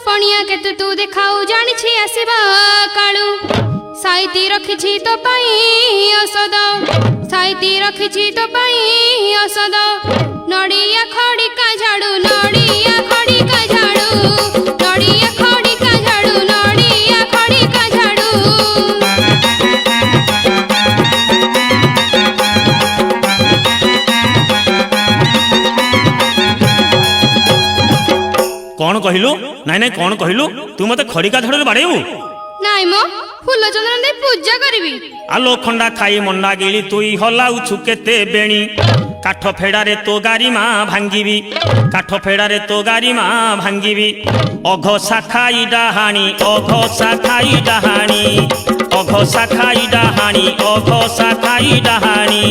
सपनिया केते तू देखाऊ जानी छी आसीबा कालू साइती रखिछि तो पाई औषध साइती रखिछि तो पाई औषध नड़िया खड़ी का झाड़ू नड़िया खड़ी का झाड़ू नड़िया खड़ी का झाड़ू नड़िया खड़ी का झाड़ू। कौन कहलु नाई नाई कौन कहलु तू मते खड़िका झाड़ू बाड़ेबू नाई मो फूल चंदन दे पूजा करबी आलो खंडा खाई मंडा गिली तुई हलाउछु केते बेणी काठ फेड़ारे तो गारी माँ भांगीबी काठ फेड़ारे तो गारी माँ भांगीबी अघ शाखाई डाहाणी अघ शाखाई डाहाणी अघ शाखाई डाहाणी अघ शाखाई डाहाणी।